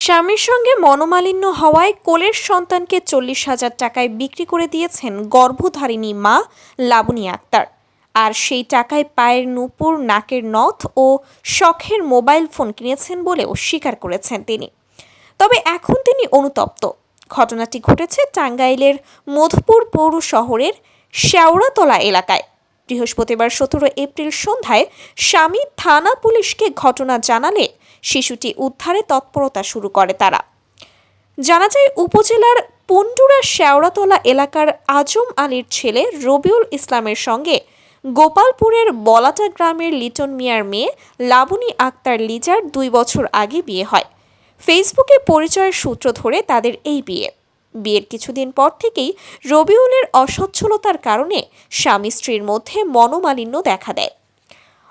স্বামীর সঙ্গে মনোমালিন্য হওয়ায় কোলের সন্তানকে 40,000 টাকায় বিক্রি করে দিয়েছেন গর্ভধারিণী মা লাবণী আক্তার। আর সেই টাকায় পায়ের নুপুর, নাকের নথ ও শখের মোবাইল ফোন কিনেছেন বলেও স্বীকার করেছেন তিনি। তবে এখন তিনি অনুতপ্ত। ঘটনাটি ঘটেছে টাঙ্গাইলের মধুপুর পৌর শহরের শেওড়াতলা এলাকায়। বৃহস্পতিবার 17 এপ্রিল সন্ধ্যায় স্বামী থানা পুলিশকে ঘটনা জানালে শিশুটি উদ্ধারে তৎপরতা শুরু করে তারা। জানা যায়, উপজেলার পন্ডুরা শেওড়াতলা এলাকার আজম আলীর ছেলে রবিউল ইসলামের সঙ্গে গোপালপুরের বলাটা গ্রামের লিটন মিয়ার মেয়ে লাবণী আক্তার লিজার 2 বছর আগে বিয়ে হয়। ফেসবুকে পরিচয়ের সূত্র ধরে তাদের এই বিয়ের কিছুদিন পর থেকেই রবিউলের অসচ্ছলতার কারণে স্বামী স্ত্রীর মধ্যে মনোমালিন্য দেখা দেয়।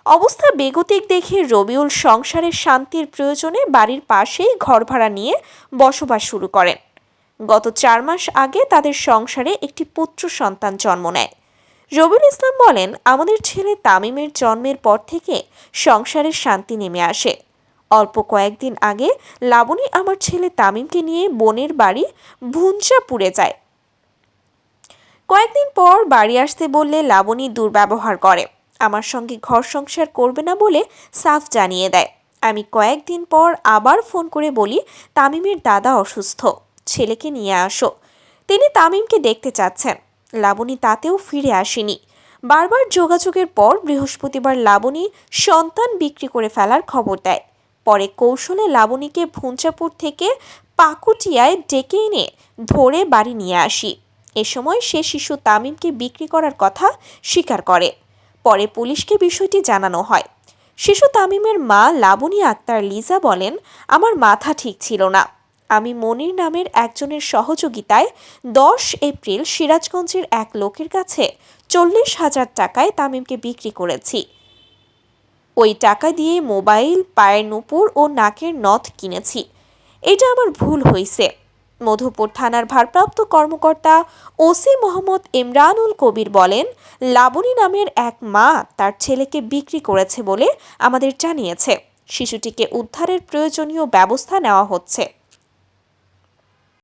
অবস্থা বেগতিক দেখে রবিউল সংসারের শান্তির প্রয়োজনে বাড়ির পাশেই ঘর ভাড়া নিয়ে বসবাস শুরু করেন। গত 4 মাস আগে তাদের সংসারে একটি পুত্র সন্তান জন্ম নেয়। রবিউল ইসলাম বলেন, আমাদের ছেলে তামিমের জন্মের পর থেকে সংসারের শান্তি নেমে আসে। অল্প কয়েকদিন আগে লাবণী আমার ছেলে তামিমকে নিয়ে বোনের বাড়ি ভুঞ্চাপুরে যায়। কয়েকদিন পর বাড়ি আসতে বললে লাবণী দুর্ব্যবহার করে, আমার সঙ্গে ঘর সংসার করবে না বলে সাফ জানিয়ে দেয়। আমি কয়েকদিন পর আবার ফোন করে বলি, তামিমের দাদা অসুস্থ, ছেলেকে নিয়ে আসো। তিনি তামিমকে দেখতে চাচ্ছেন। লাবণী তাতেও ফিরে আসেনি। বারবার যোগাযোগের পর বৃহস্পতিবার লাবণী সন্তান বিক্রি করে ফেলার খবর দেয়। পরে কৌশলে লাবণীকে ভুঞ্চাপুর থেকে পাকুটিয়ায় ডেকে এনে ধরে বাড়ি নিয়ে আসি। এ সময় সে শিশু তামিমকে বিক্রি করার কথা স্বীকার করে। পরে পুলিশকে বিষয়টি জানানো হয়। শিশু তামিমের মা লাবণী আক্তার লিজা বলেন, আমার মাথা ঠিক ছিল না। আমি মনির নামের একজনের সহযোগিতায় 10 এপ্রিল সিরাজগঞ্জের এক লোকের কাছে 40,000 টাকায় তামিমকে বিক্রি করেছি। ওই টাকা দিয়ে মোবাইল, পায়ের নুপুর ও নাকের নথ কিনেছি। এটা আমার ভুল হয়েছে। মধুপুর থানার ভারপ্রাপ্ত কর্মকর্তা ওসি মোহাম্মদ ইমরানুল কবির বলেন, লাবণী নামের এক মা তার ছেলেকে বিক্রি করেছে বলে আমাদের জানিয়েছে। শিশুটিকে উদ্ধারের প্রয়োজনীয় ব্যবস্থা নেওয়া হচ্ছে।